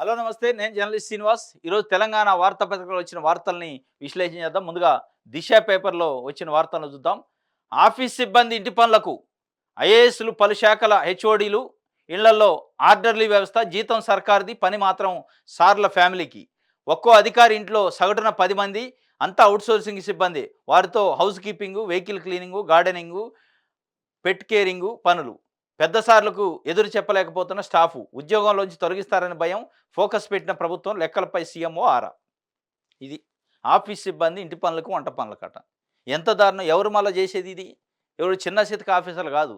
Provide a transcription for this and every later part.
Hello నమస్తే. నేను journalist Srinivas. ఈరోజు తెలంగాణ వార్తాపత్రికలో వచ్చిన వార్తల్ని విశ్లేషణ చేద్దాం. ముందుగా 'దిశ' పేపర్‌లో వచ్చిన వార్తలను చూద్దాం. ఆఫీస్ సిబ్బంది ఇంటి పనులకు ఐఏఎస్‌లు పలు శాఖల హెచ్ఓడీలు ఇళ్లల్లో ఆర్డర్లీ వ్యవస్థ, జీతం సర్కార్‌ది, పని మాత్రం సార్ల ఫ్యామిలీకి. ఒక్కో అధికారి ఇంట్లో సగటున 10 మంది, అంతా ఔట్‌సోర్సింగ్ సిబ్బంది. వారితో housekeeping, vehicle cleaning, gardening, pet caring పనులు. పెద్ద సార్లకు ఎదురు చెప్పలేకపోతున్న స్టాఫు. ఉద్యోగంలోంచి తొలగిస్తారని భయం. ఫోకస్ పెట్టిన ప్రభుత్వం, లెక్కలపై సీఎంఓ ఆరా. ఇది ఆఫీస్ సిబ్బంది ఇంటి పనులకు, వంట పనులకట. ఎంత దారుణం! ఎవరు మళ్ళా చేసేది ఇది? ఎవరు చిన్న చితక ఆఫీసర్లు కాదు.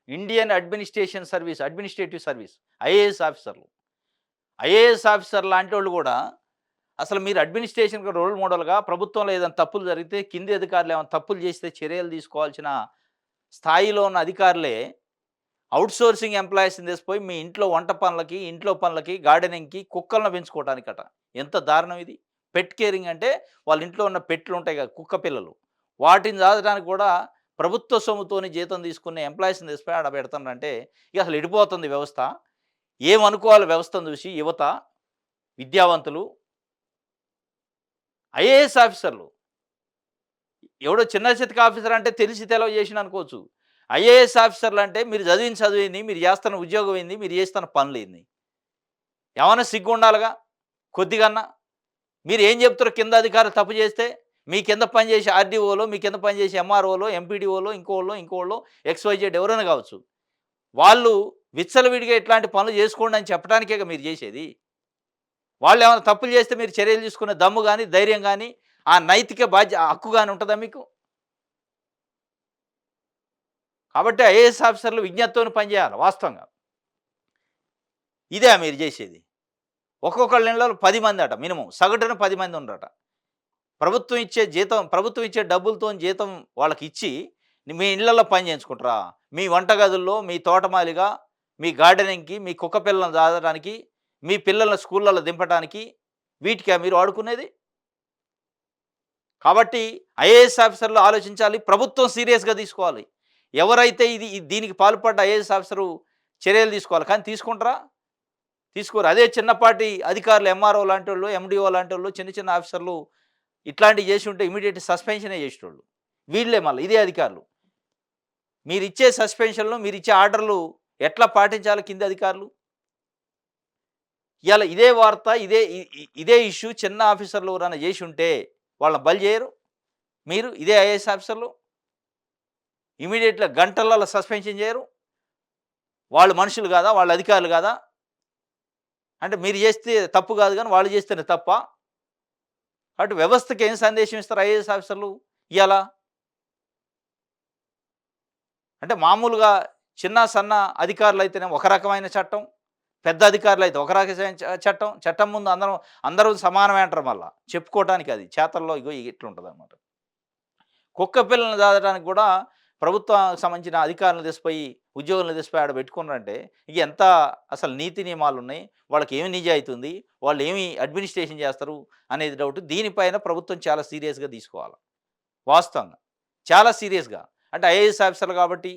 ఇండియన్ అడ్మినిస్ట్రేటివ్ సర్వీస్ ఐఏఎస్ ఆఫీసర్లు. ఐఏఎస్ ఆఫీసర్ లాంటి వాళ్ళు కూడా అసలు మీరు అడ్మినిస్ట్రేషన్‌కి రోల్ మోడల్‌గా ప్రభుత్వంలో ఏదైనా తప్పులు జరిగితే కింది అధికారులు ఏమైనా తప్పులు చేస్తే చర్యలు తీసుకోవాల్సిన స్థాయిలో ఉన్న అధికారులే ఔట్‌సోర్సింగ్ ఎంప్లాయీస్‌ని తీసుకుపోయి మీ ఇంట్లో వంట పనులకి, ఇంట్లో పనులకి, గార్డెనింగ్‌కి, కుక్కలను పెంచుకోవటానికట. ఎంత దారుణం ఇది! పెట్ కేరింగ్ అంటే వాళ్ళ ఇంట్లో ఉన్న పెట్లు ఉంటాయి కదా! కుక్క పిల్లలు. వాటిని సాదడానికి కూడా ప్రభుత్వ సొమ్ముతోని జీతం తీసుకునే ఎంప్లాయీస్‌ని తీసుకుపోయి ఆడ పెడుతున్నారంటే ఇక అసలు ఎడిపోతుంది వ్యవస్థ. ఏమనుకోవాలి వ్యవస్థను చూసి యువత, విద్యావంతులు, ఐఏఎస్ ఆఫీసర్లు. ఎవడో చిన్న చితక ఆఫీసర్ అంటే తెలిసి తెలవ చేసిన అనుకోవచ్చు. ఐఏఎస్ ఆఫీసర్లు అంటే మీరు చదివిన చదువేంది, మీరు చేస్తున్న ఉద్యోగం ఏంది, మీరు చేస్తున్న పనులేంది? ఏమన్నా సిగ్గుండాలిగా కొద్దిగన్నా. మీరు ఏం చెప్తారో కింద అధికారులు తప్పు చేస్తే, మీ కింద పనిచేసే ఆర్‌డీఓలో, మీ కింద పనిచేసే ఎంఆర్ఓలో, ఎంపీడీఓలో, ఇంకోళ్ళో ఎక్స్‌వైజెడ్ ఎవరైనా కావచ్చు. వాళ్ళు విచ్చలవిడిగా ఇట్లాంటి పనులు చేసుకోండి అని చెప్పడానికేగా మీరు చేసేది. వాళ్ళేమైనా తప్పులు చేస్తే మీరు చర్యలు తీసుకునే దమ్ము గాని, ధైర్యం గాని, ఆ నైతిక హక్కు గాని ఉంటదా మీకు? కాబట్టి ఐఏఎస్ ఆఫీసర్లు విజ్ఞతతోని పనిచేయాలి వాస్తవంగా. ఇదా మీరు చేసేది? ఒక్కొక్కళ్ళ ఇళ్ళలో 10 మందట మినిమమ్. సగటున 10 మంది ఉండ్రట. ప్రభుత్వం ఇచ్చే డబ్బులతోని జీతం వాళ్ళకిచ్చి, మీ ఇళ్ళలో పని చేయించుకుంటారా? మీ వంటగదుల్లో, మీ తోటమాలిగా, మీ గార్డెనింగ్‌కి, మీ కుక్క పిల్లలను సాదడానికి, మీ పిల్లల్ని స్కూళ్ళలో దింపడానికి, వీటికా మీరు వాడుకునేది? కాబట్టి ఐఏఎస్ ఆఫీసర్లు ఆలోచించాలి. ప్రభుత్వం సీరియస్‌గా తీసుకోవాలి. ఎవరైతే దీనికి పాల్పడ్డ ఐఏఎస్ ఆఫీసరు చర్యలు తీసుకోవాలి. కానీ తీసుకుంటారా? తీసుకోరు. అదే చిన్నపాటి అధికారులు ఎంఆర్ఓ లాంటోళ్ళు, ఎండీఓ లాంటోళ్ళు, చిన్న చిన్న ఆఫీసర్లు ఇట్లాంటివి చేసి ఉంటే ఇమ్మీడియేట్ సస్పెన్షనే చేసేటోళ్ళు. వీళ్ళే మళ్ళా ఇదే అధికారులు. మీరిచ్చే సస్పెన్షన్‌లు, మీరిచ్చే ఆర్డర్‌లు ఎట్లా పాటించాలి కింది అధికారులు? ఇయాల ఇదే వార్త, ఇదే ఇష్యూ చిన్న ఆఫీసర్లు ఎవరైనా చేసుంటే వాళ్ళని బలి చేయరు? మీరు ఇదే ఐఏఎస్ ఆఫీసర్లు ఇమ్మీడియేట్‌గా గంటలలో సస్పెన్షన్ చేయరు? వాళ్ళు మనుషులు కాదా? వాళ్ళు అధికారులు కాదా? అంటే మీరు చేస్తే తప్పు కాదు గానీ వాళ్ళు చేస్తేనే తప్పా? కాబట్టి వ్యవస్థకి ఏం సందేశం ఇస్తారు ఐఏఎస్ ఆఫీసర్లు ఇయాల? అంటే మామూలుగా చిన్న, సన్న అధికారులైతేనే ఒక రకమైన చట్టం. పెద్ద అధికారులైతే ఒక రకమైన చట్టం. చట్టం ముందు అందరూ సమానమే అంటారు మళ్ళా. చెప్పుకోవటానికి అది. చేతల్లో ఇగో ఇట్లుంటదనమాట. కుక్క పిల్లల్ని సాదడానికి కూడా ప్రభుత్వానికి సంబంధించిన అధికారులను తీసుకుపోయి, ఉద్యోగులను తీసుకుపోయి ఆడ పెట్టుకున్నారంటే ఇక ఎంత అసలు నీతి నియమాలున్నాయి? వాళ్ళకి ఏమి నిజాయితీ ఉంది? వాళ్ళు ఏమి అడ్మినిస్ట్రేషన్ చేస్తారు అనేది డౌట్. దీనిపైన ప్రభుత్వం చాలా సీరియస్‌గా తీసుకోవాలి. వాస్తవంగా. చాలా సీరియస్‌గా. అంటే ఐఏఎస్ ఆఫీసర్లు కాబట్టి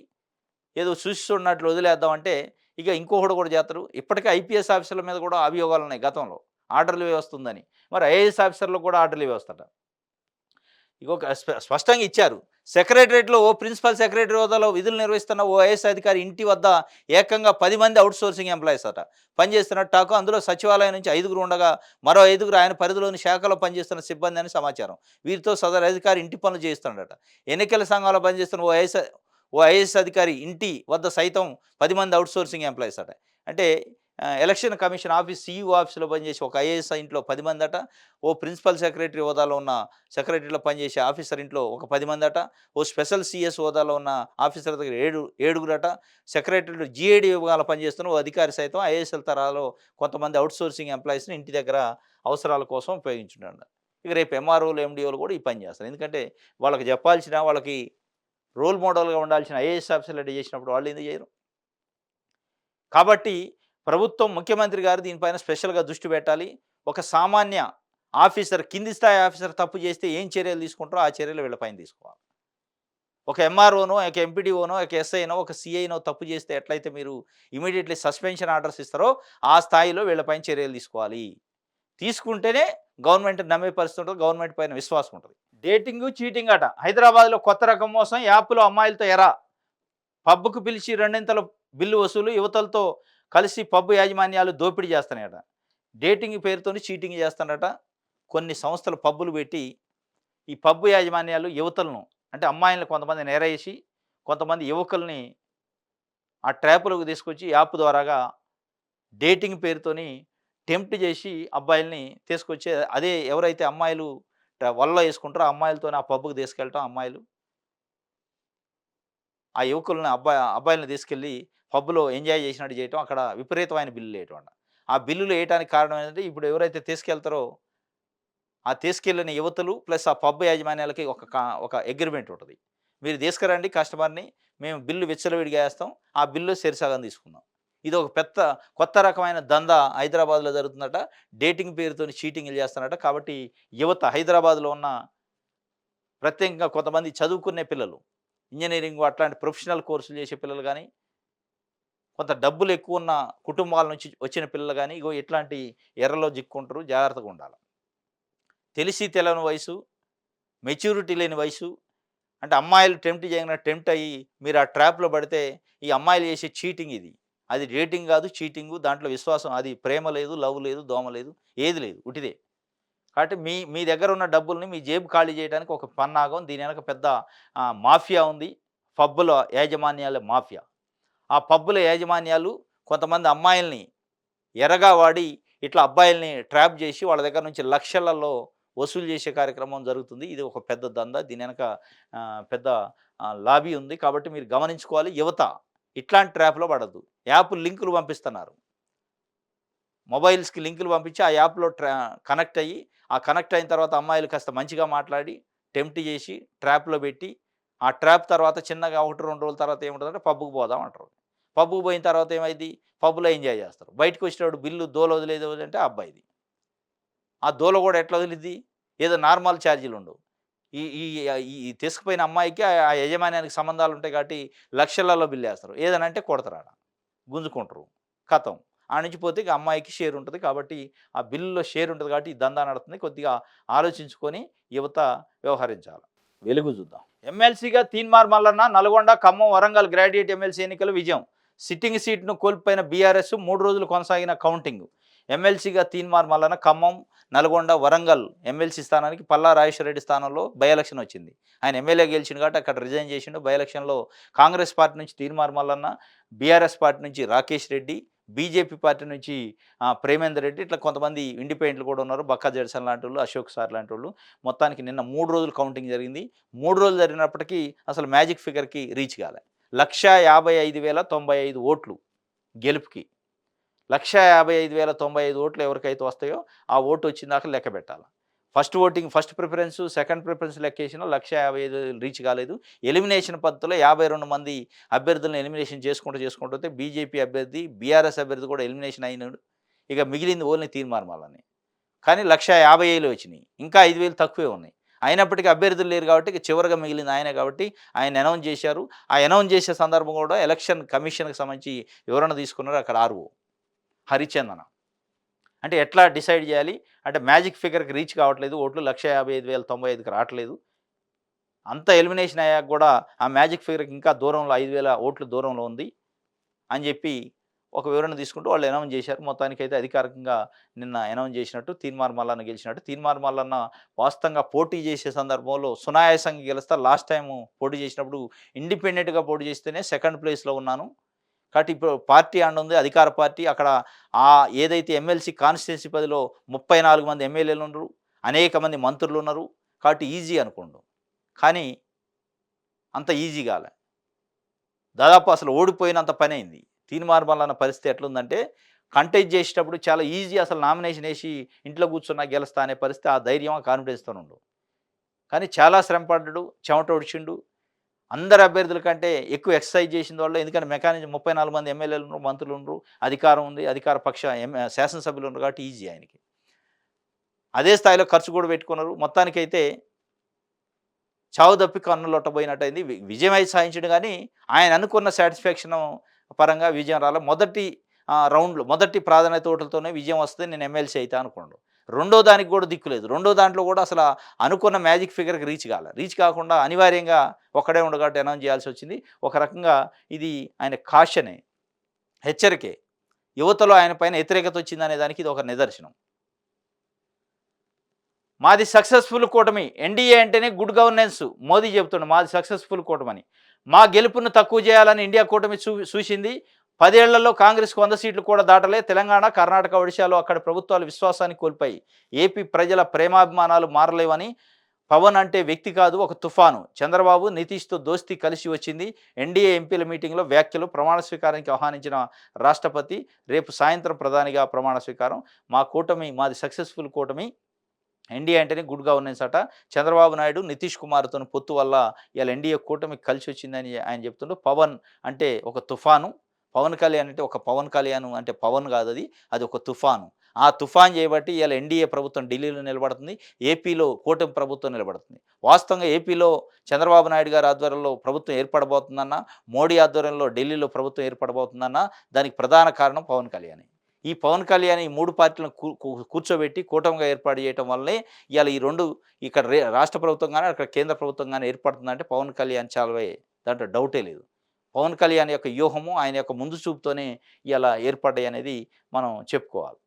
ఏదో చూసి చూడనట్లు వదిలేద్దామంటే, ఇక ఇంకొకడు కూడా చేత్తరు. ఇప్పటికే ఐపీఎస్ ఆఫీసర్ల మీద కూడా అభియోగాలున్నాయి గతంలో. ఆర్డర్‌ల వ్యవస్థ ఉందని. మరి ఐఏఎస్ ఆఫీసర్‌లకు కూడా ఆర్డర్‌ల వ్యవస్థట. ఇగొక స్పష్టంగా ఇచ్చారు. సెక్రటరేట్‌లో ఓ ప్రిన్సిపల్ సెక్రటరీ హోదాలో విధులు నిర్వహిస్తున్న ఓ ఐఏఎస్ అధికారి ఇంటి వద్ద ఏకంగా 10 మంది ఔట్‌సోర్సింగ్ ఎంప్లాయీస్ అట. పనిచేస్తున్నట్టు టాకు. అందులో సచివాలయం నుంచి 5గురు ఉండగా, మరో 5గురు ఆయన పరిధిలోని శాఖలో పనిచేస్తున్న సిబ్బంది అని సమాచారం. వీరితో సదరు అధికారి ఇంటి పనులు చేయిస్తున్నాడట. ఎన్నికల సంఘంలో పనిచేస్తున్న ఓ ఐఏఎస్ అధికారి ఇంటి వద్ద సైతం 10 మంది ఔట్‌సోర్సింగ్ ఎంప్లాయీస్ అట. అంటే ఎలక్షన్ కమిషన్ ఆఫీస్ సీఈఓ ఆఫీస్‌లో పనిచేసే ఒక ఐఏఎస్ ఇంట్లో 10 మందట. ఓ ప్రిన్సిపల్ సెక్రటరీ హోదాలో ఉన్న సెక్రటరీలో పనిచేసే ఆఫీసర్ ఇంట్లో ఒక 10 మందట. ఓ స్పెషల్ సీఎస్ హోదాలో ఉన్న ఆఫీసర్ దగ్గర ఏడుగురట. సెక్రటరీలో జీఏడీ విభాగాల్లో పనిచేస్తున్న ఓ అధికారి సైతం ఐఏఎస్‌ల తరహాలో కొంతమంది ఔట్‌సోర్సింగ్ ఎంప్లాయీస్‌ని ఇంటి దగ్గర అవసరాల కోసం ఉపయోగించుంటాడు. ఇక రేపు ఎంఆర్ఓలు, ఎండీఓలు కూడా ఈ పని చేస్తారు. ఎందుకంటే వాళ్ళకి చెప్పాల్సిన, వాళ్ళకి రోల్ మోడల్‌గా ఉండాల్సిన ఐఏఎస్ ఆఫీసర్లు అట్లా చేసినప్పుడు వాళ్ళు ఎందుకు చేయరు? కాబట్టి ప్రభుత్వం, ముఖ్యమంత్రి గారు దీనిపైన స్పెషల్‌గా దృష్టి పెట్టాలి. ఒక సామాన్య ఆఫీసర్, కింది స్థాయి ఆఫీసర్ తప్పు చేస్తే ఏం చర్యలు తీసుకుంటారో ఆ చర్యలు వీళ్ళ పైన తీసుకోవాలి. ఒక ఎంఆర్ఓనో, ఒక ఎంపీడీఓనో, ఒక ఎస్ఐనో, ఒక సీఐనో తప్పు చేస్తే ఎట్లయితే మీరు ఇమ్మీడియేట్‌లీ సస్పెన్షన్ ఆర్డర్స్ ఇస్తారో, ఆ స్థాయిలో వీళ్ళపైన చర్యలు తీసుకోవాలి. తీసుకుంటేనే గవర్నమెంట్ నమ్మే పరిస్థితి ఉంటది. గవర్నమెంట్ పైన విశ్వాసం ఉంటది. డేటింగు, చీటింగ్ అట. హైదరాబాద్‌లో కొత్త రకం మోసం. యాప్‌లో అమ్మాయిలతో ఎర. పబ్‌కు పిలిచి రెండింతల బిల్లు వసూలు. యువతలతో కలిసి పబ్ యాజమాన్యాలు దోపిడీ చేస్తున్నాయట. డేటింగ్ పేరుతోని చీటింగ్ చేస్తారట. కొన్ని సంస్థలు పబ్బులు పెట్టి, ఈ పబ్ యాజమాన్యాలు యువతలను అంటే అమ్మాయిలను కొంతమందిని ఎరేసి, కొంతమంది యువకుల్ని ఆ ట్రాప్‌లోకి తీసుకొచ్చి యాప్ ద్వారాగా డేటింగ్ పేరుతోని టెంప్ట్ చేసి అబ్బాయిల్ని తీసుకొచ్చి అదే ఎవరైతే అమ్మాయిలు వలలో ఏసుకుంటారో ఆ అమ్మాయిలతోని ఆ పబ్‌కి తీసుకెళ్ళటం అమ్మాయిలు. ఆ యువకుల్ని అబ్బాయిలని తీసుకెళ్ళి పబ్‌లో ఎంజాయ్ చేసినట్టు చేయటం. అక్కడ విపరీతమైన బిల్లులేయటం అంట. ఆ బిల్లులు ఏయటానికి కారణం ఏంటంటే ఇప్పుడు ఎవరైతే తీసుకెళ్తారో ఆ తీసుకెళ్ళిన యువతులు ప్లస్ ఆ పబ్ యాజమాన్యాలకి ఒక అగ్రీమెంట్ ఉంటది. మీరు తీసుకురండి కస్టమర్‌ని. మేము బిల్లు విచ్చలవిడిగా ఏస్తాం. ఆ బిల్లు చెరిసగం తీసుకుందాం. ఇది ఒక కొత్త రకమైన దందా హైదరాబాద్‌లో జరుగుతుందట. డేటింగ్ పేరుతోని చీటింగ్‌లు చేస్తున్నారట. కాబట్టి యువత హైదరాబాద్‌లో ఉన్న ప్రత్యేకంగా కొంతమంది చదువుకునే పిల్లలు, ఇంజినీరింగ్ అట్లాంటి ప్రొఫెషనల్ కోర్సులు చేసే పిల్లలు గాని, కొంత డబ్బులు ఎక్కువున్న కుటుంబాల నుంచి వచ్చిన పిల్లలు గాని, ఇగో ఇట్లాంటి ఎరలో చిక్కుంటారు. జాగ్రత్తగుండాల. తెలిసి తెలవని వయసు, మెచ్యూరిటీ లేని వయసు. అంటే అమ్మాయిలు టెంప్ట్ చేయంగానే టెంప్ట్ అయ్యి మీరు ఆ ట్రాప్‌లో పడితే ఈ అమ్మాయిలు చేసే చీటింగ్ ఇది. అది డేటింగ్ కాదు చీటింగు. దాంట్లో విశ్వాసం అది ప్రేమ లేదు, లవ్ లేదు, దోమ లేదు. ఏది లేదు. ఉట్టిదే. కాబట్టి మీ మీ దగ్గర ఉన్న డబ్బుల్ని మీ జేబు ఖాళీ చేయడానికి ఒక పన్నాగం. దీని వెనక పెద్ద మాఫియా ఉంది. పబ్బుల యాజమాన్యాల మాఫియా. ఆ పబ్బుల యాజమాన్యాలు కొంతమంది అమ్మాయిల్ని ఎరగా వాడి ఇట్లా అబ్బాయిల్ని ట్రాప్ చేసి వాళ్ళ దగ్గర నుంచి లక్షలలో వసూలు చేసే కార్యక్రమం జరుగుతుంది. ఇది ఒక పెద్ద దందా. దీని వెనక పెద్ద లాబీ ఉంది. కాబట్టి మీరు గమనించుకోవాలి. యువత ఇట్లాంటి ట్రాప్‌లో పడొద్దు. యాప్ లింకులు పంపిస్తున్నారు. మొబైల్స్‌కి లింకులు పంపించి ఆ యాప్‌లో కనెక్ట్ అయ్యి, ఆ కనెక్ట్ అయిన తర్వాత అమ్మాయిలు కాస్త మంచిగా మాట్లాడి, టెంప్ట్ చేసి, ట్రాప్‌లో పెట్టి, ఆ ట్రాప్ తర్వాత చిన్నగా 1, 2 రోజుల తర్వాత ఏముంటదంటే పబ్‌కి పోదాం అంటారు. పబ్‌కి పోయిన తర్వాత ఏమైద్ది? పబ్‌లో ఎంజాయ్ చేస్తారు. బయటికొచ్చేటప్పుడు బిల్లు దోల వదిలేది ఎవరిదంటే ఆ అబ్బాయిది. ఆ దూల గూడా ఎట్లా వదిలిద్ది? ఏదో నార్మల్ ఛార్జీలుండవు. ఈ ఈ ఈ తీసుకుపోయిన అమ్మాయికి ఆ యజమాన్యానికి సంబంధాలుంటాయి కాబట్టి లక్షలలో బిల్లేస్తారు. ఏదనంటే కొడతారాడ. గుంజుకుంటరు. ఖతం. ఆడ నుంచి పోతే ఇక అమ్మాయికి షేర్ ఉంటది. కాబట్టి ఆ బిల్లులో షేర్ ఉంటది కాబట్టి ఈ దందా నడుతుంది. కొద్దిగా ఆలోచించుకొని యువత వ్యవహరించాలి. వెలుగు చూద్దాం. ఎమ్మెల్సీగా తీన్మార్ మల్లన్న నల్గొండ, ఖమ్మం, వరంగల్ గ్రాడ్యుయేట్ ఎమ్మెల్సీ ఎన్నికల విజయం. సిట్టింగ్ సీట్‌ను కోల్పోయిన బీఆర్ఎస్ 3 రోజులు కొనసాగిన కౌంటింగ్. ఎమ్మెల్సీగా తీన్మార్ మల్లన్న ఖమ్మం, నల్గొండ, వరంగల్ ఎమ్మెల్సీ స్థానానికి పల్లా రాజేశ్వరరెడ్డి స్థానంలో బై ఎలక్షన్ వచ్చింది. ఆయన ఎమ్మెల్యే గెలిచిండు కాబట్టి అక్కడ రిజైన్ చేసిండు. బై ఎలక్షన్‌లో కాంగ్రెస్ పార్టీ నుంచి తీన్మార్ మల్లన్న, బీఆర్ఎస్ పార్టీ నుంచి రాకేష్ రెడ్డి, బీజేపీ పార్టీ నుంచి ప్రేమేందర్ రెడ్డి ఇట్లా కొంతమంది ఇండిపెండెంట్లు కూడా ఉన్నారు. బక్కా జడ్సన్ లాంటోళ్ళు, అశోక్ సార్ లాంటోళ్ళు. మొత్తానికి నిన్న 3 రోజులు కౌంటింగ్ జరిగింది. 3 రోజులు జరిగినప్పటికీ అసలు మ్యాజిక్ ఫిగర్‌కి రీచ్ కాలే. 1,55,095 ఓట్లు గెలుపుకి. 1,55,095 ఓట్లు ఎవరికైతే వస్తాయో ఆ ఓటు వచ్చిందాక లెక్క పెట్టాల. ఫస్ట్ ప్రిఫరెన్స్, సెకండ్ ప్రిఫరెన్స్ లెక్కేసినా 1,55,000 రీచ్ కాలేదు. ఎలిమినేషన్ పద్ధతిలో 52 మంది అభ్యర్థులను ఎలిమినేషన్ చేసుకుంటూ వస్తే బీజేపీ అభ్యర్థి, బీఆర్ఎస్ అభ్యర్థి కూడా ఎలిమినేషన్ అయినాడు. ఇక మిగిలింది ఓన్లీ తీర్మార్ మల్లనే. కానీ 1,50,000 వచ్చినాయి. ఇంకా 5,000 తక్కువే ఉన్నాయి. అయినప్పటికీ అభ్యర్థులు లేరు కాబట్టి ఇక చివరగా మిగిలింది ఆయనే కాబట్టి ఆయన అనౌన్స్ చేశారు. ఆ అనౌన్స్ చేసే సందర్భం కూడా ఎలక్షన్ కమిషన్‌కి సంబంధించి వివరణ తీసుకున్నారు అక్కడ ఆర్‌ఓ హరిచందన. అంటే ఎట్లా డిసైడ్ చేయాలి? అంటే మ్యాజిక్ ఫిగర్‌కి రీచ్ కావట్లేదు. ఓట్లు 1,55,095కి రావట్లేదు. అంత ఎలిమినేషన్ అయ్యాక కూడా ఆ మ్యాజిక్ ఫిగర్‌కి ఇంకా దూరంలో 5,000 ఓట్లు దూరంలో ఉంది అని చెప్పి ఒక వివరణ తీసుకుంటూ వాళ్ళు అనౌన్స్ చేశారు. మొత్తానికైతే అధికారికంగా నిన్న అనౌన్స్ చేసినట్టు తీన్మార్ మల్లన్న గెలిచినట్టు. తీన్మార్ మల్లన్న వాస్తవంగా పోటీ చేసే సందర్భంలో సునాయాసంగా గెలుస్తా. లాస్ట్ టైము పోటీ చేసినప్పుడు ఇండిపెండెంట్‌గా పోటీ చేస్తేనే సెకండ్ ప్లేస్‌లో ఉన్నాను. కాబట్టి ఇప్పుడు పార్టీ అండుంది. అధికార పార్టీ. అక్కడ ఏదైతే ఎమ్మెల్సీ కాన్స్టిట్యున్సీ పరిధిలో 34 మంది ఎమ్మెల్యేలున్నరు. అనేక మంది మంత్రులున్నరు. కాబట్టి ఈజీ అనుకోండు. కానీ అంత ఈజీ గాలే. దాదాపు అసలు ఓడిపోయినంత పనయింది. తీన్మార్ మల్లన్న పరిస్థితి ఎట్లుందంటే, కంటెస్ట్ చేసేటప్పుడు చాలా ఈజీ అసలు నామినేషన్ ఏసి ఇంట్లో కూర్చున్నా గెలుస్తా అనే పరిస్థితి ఆ ధైర్యం, ఆ కాన్ఫిడెన్స్‌తోనుండు. కానీ చాలా శ్రమ పడ్డాడు. చెమట ఓడ్చిండు. అందరు అభ్యర్థుల కంటే ఎక్కువ ఎక్సర్సైజ్ చేసింది వాళ్ళు. ఎందుకంటే మెకానిజం 34 మంది ఎమ్మెల్యేలున్నారు, మంత్రులుండ్రు, అధికారం ఉంది. అధికార పక్ష శాసనసభ్యులున్నారు కాబట్టి ఈజీ ఆయనకి. అదే స్థాయిలో ఖర్చు కూడా పెట్టుకున్నారు. మొత్తానికైతే చావు దప్పి కన్నులొట్టబోయినట్టయింది. విజయం అయితే సాధించాడు గానీ, ఆయన అనుకున్న సాటిస్ఫాక్షన్ పరంగా విజయం రాలే. మొదటి రౌండ్‌లో మొదటి ప్రాధాన్యత ఓట్లతోనే విజయం వస్తే నేను ఎమ్మెల్సీ అయితా అనుకున్నాడు. రెండో దానికి కూడా దిక్కు లేదు. రెండో దాంట్లో కూడా అసల అనుకున్న మ్యాజిక్ ఫిగర్‌కి రీచ్ కాలే. రీచ్ కాకుండా అనివార్యంగా ఒక్కడే ఉండు కాబట్టి అనౌన్స్ చేయాల్సొచ్చింది. ఒక రకంగా ఇది ఆయన కాషనే, హెచ్చరికే. యువతలో ఆయన పైన వ్యతిరేకత వచ్చిందనే దానికి ఇది ఒక నిదర్శనం. మాది సక్సెస్‌ఫుల్ కూటమి. ఎన్‌డీఏ అంటేనే గుడ్ గవర్నెన్స్. మోదీ చెప్తుండు మాది సక్సెస్‌ఫుల్ కూటమని. మా గెలుపును తక్కువ చేయాలని ఇండియా కూటమి చూసింది. 10 ఏళ్లలో కాంగ్రెస్‌కు 100 సీట్లు కూడా దాటలే. తెలంగాణ, కర్ణాటక, ఒడిశాలో అక్కడి ప్రభుత్వాలు విశ్వాసాన్ని కోల్పోయాయి. ఏపీ ప్రజల ప్రేమాభిమానాలు మారలేవని పవన్ అంటే వ్యక్తి కాదు ఒక తుఫాను. చంద్రబాబు, నితీష్‌తో దోస్తీ కలిసి వచ్చింది. ఎన్‌డీఏ ఎంపీల మీటింగ్‌లో వ్యాఖ్యలు. ప్రమాణ స్వీకారానికి ఆహ్వానించిన రాష్ట్రపతి. రేపు సాయంత్రం ప్రధానిగా ప్రమాణ స్వీకారం. మా కూటమి మాది సక్సెస్‌ఫుల్ కూటమి. ఎన్డీఏ అంటేనే గుడ్ గవర్నెన్స్ అట. చంద్రబాబు నాయుడు, నితీష్ కుమార్‌తోని పొత్తు వల్ల ఇవాళ ఎన్డీఏ కూటమికి కలిసొచ్చిందని ఆయన చెప్తుండు. పవన్ అంటే ఒక తుఫాను. పవన్ కళ్యాణ్ అంటే ఒక పవన్ కళ్యాణ్ అంటే పవన్ కాదది. అది ఒక తుఫాను. ఆ తుఫాన్ చేయబట్టి ఇవాళ ఎన్డీఏ ప్రభుత్వం ఢిల్లీలో నిలబడుతుంది. ఏపీలో కూటమి ప్రభుత్వం నిలబడుతుంది. వాస్తవంగా ఏపీలో చంద్రబాబు నాయుడు గారి ఆధ్వర్యంలో ప్రభుత్వం ఏర్పడబోతుందన్న, మోడీ ఆధ్వర్యంలో ఢిల్లీలో ప్రభుత్వం ఏర్పడబోతుందన్న దానికి ప్రధాన కారణం పవన్ కళ్యాణే. ఈ పవన్ కళ్యాణ్ ఈ 3 పార్టీలను కూర్చోబెట్టి కూటమిగా ఏర్పాటు చేయటం వల్లనే ఇవాళ ఈ 2 ఇక్కడ రాష్ట్ర ప్రభుత్వం గాని, అక్కడ కేంద్ర ప్రభుత్వం గాని ఏర్పడుతుందంటే పవన్ కళ్యాణ్ చాలవే. దాంట్లో డౌటే లేదు. పవన్ కళ్యాణ్ యొక్క వ్యూహము, ఆయన యొక్క ముందు చూపుతోనే ఇవాళ ఏర్పడ్డాయి అనేది మనం చెప్పుకోవాలి.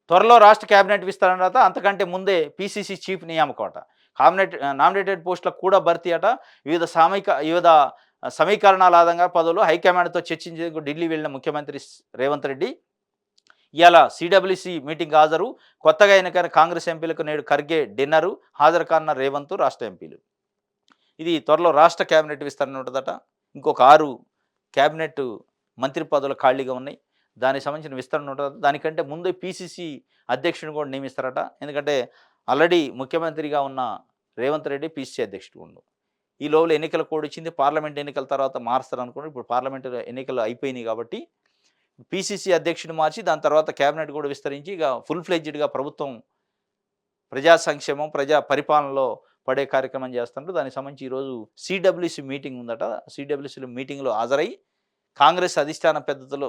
త్వరలో రాష్ట్ర కేబినెట్ విస్తరణ అట. అంతకంటే ముందే పీసీసీ చీఫ్ నియామకం అట. నామినేటెడ్ పోస్టులకు కూడా భర్తీ అట. వివిధ సమీకరణాల ఆధారంగా పదవులు హైకమాండ్తో చర్చించేందుకు ఢిల్లీ వెళ్లిన ముఖ్యమంత్రి రేవంత్ రెడ్డి ఇవాళ సిడబ్ల్యూసీ మీటింగ్ హాజరు. కొత్తగా ఎన్నికైన కాంగ్రెస్ ఎంపీలకు నేడు ఖర్గే డిన్నరు. హాజరు కానున్న రేవంత్ రాష్ట్ర ఎంపీలు. ఇది త్వరలో రాష్ట్ర కేబినెట్ విస్తరణ ఉంటుందట. ఇంకొక 6 కేబినెట్ మంత్రి పదవులు ఖాళీగా ఉన్నాయి. దానికి సంబంధించిన విస్తరణ ఉంటుంది. దానికంటే ముందే పీసీసీ అధ్యక్షుడిని కూడా నియమిస్తారట. ఎందుకంటే ఆల్రెడీ ముఖ్యమంత్రిగా ఉన్న రేవంత్ రెడ్డి పీసీసీ అధ్యక్షుడు ఉండు. ఈ లోపల ఎన్నికల కోడ్ ఇచ్చింది. పార్లమెంట్ ఎన్నికల తర్వాత మారుస్తారు అనుకోండి. ఇప్పుడు పార్లమెంట్ ఎన్నికలు అయిపోయినాయి కాబట్టి పీసీసీ అధ్యక్షుడిని మార్చి దాని తర్వాత కేబినెట్ కూడా విస్తరించి ఇక ఫుల్ ఫ్లెడ్జ్డ్గా ప్రభుత్వం ప్రజా సంక్షేమం, ప్రజా పరిపాలనలో పడే కార్యక్రమం చేస్తున్నారు. దానికి సంబంధించి ఈరోజు సిడబ్ల్యూసీ మీటింగ్ ఉందట. సిడబ్ల్యూసీ మీటింగ్లో హాజరై కాంగ్రెస్ అధిష్టాన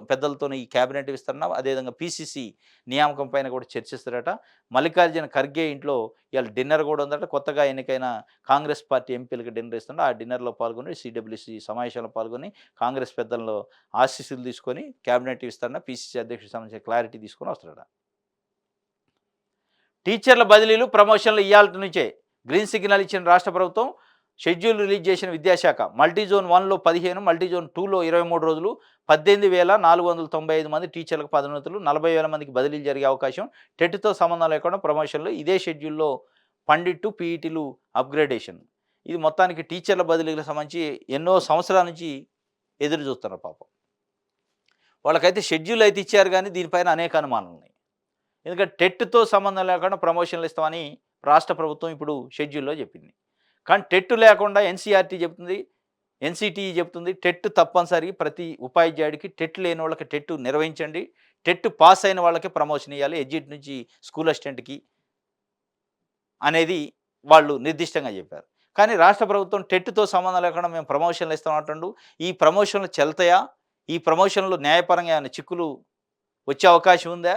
పెద్దలతో ఈ కేబినెట్ విస్తరణ, అదేవిధంగా పీసీసీ నియామకం పైన కూడా చర్చిస్తారట. మల్లికార్జున ఖర్గే ఇంట్లో ఇవాళ డిన్నర్ కూడా ఉందట. కొత్తగా ఎన్నికైన కాంగ్రెస్ పార్టీ ఎంపీలకు డిన్నర్ ఇస్తున్నారు. ఆ డిన్నర్లో పాల్గొని సిడబ్ల్యూసీ సమావేశంలో పాల్గొని కాంగ్రెస్ పెద్దల్లో ఆశీస్సులు తీసుకొని కేబినెట్ విస్తరణ, పీసీసీ అధ్యక్షుడికి సంబంధించిన క్లారిటీ తీసుకొని వస్తారట. టీచర్ల బదిలీలు, ప్రమోషన్లు ఇయ్యాల్టి నుంచే గ్రీన్ సిగ్నల్ ఇచ్చిన రాష్ట్ర ప్రభుత్వం. షెడ్యూల్ రిలీజ్ చేసిన విద్యాశాఖ. మల్టీజోన్ 1లో 15, మల్టీజోన్ 2లో 23 రోజులు 18,495 మంది టీచర్లకు పదోన్నతులు, 40,000 మందికి బదిలీలు జరిగే అవకాశం. టెట్తో సంబంధం లేకుండా ప్రమోషన్లు. ఇదే షెడ్యూల్లో పండిట్టు, పీఈటీలు అప్గ్రేడేషన్. ఇది మొత్తానికి టీచర్ల బదిలీలకు సంబంధించి ఎన్నో సంవత్సరాల నుంచి ఎదురు చూస్తున్నారు పాపం. వాళ్ళకైతే షెడ్యూల్ అయితే ఇచ్చారు కానీ దీనిపైన అనేక అనుమానాలు ఉన్నాయి. ఎందుకంటే టెట్తో సంబంధం లేకుండా ప్రమోషన్లు ఇస్తామని రాష్ట్ర ప్రభుత్వం ఇప్పుడు షెడ్యూల్లో చెప్పింది. కానీ టెట్ లేకుండా ఎన్సీఆర్టీ చెప్తుంది, ఎన్సీటీఈ చెప్తుంది టెట్ తప్పనిసరి. ప్రతి ఉపాధ్యాయుడికి టెట్ లేని వాళ్ళకి టెట్ నిర్వహించండి. టెట్ పాస్ అయిన వాళ్ళకి ప్రమోషన్ ఇవ్వాలి, ఎడ్జిట్ నుంచి స్కూల్ అసిస్టెంట్కి అనేది వాళ్ళు నిర్దిష్టంగా చెప్పారు. కానీ రాష్ట్ర ప్రభుత్వం టెట్తో సంబంధం లేకుండా మేము ప్రమోషన్లు ఇస్తామంటుండు. ఈ ప్రమోషన్లు చెల్తాయా? ఈ ప్రమోషన్లు న్యాయపరంగా ఏమైనా చిక్కులు వచ్చే అవకాశం ఉందా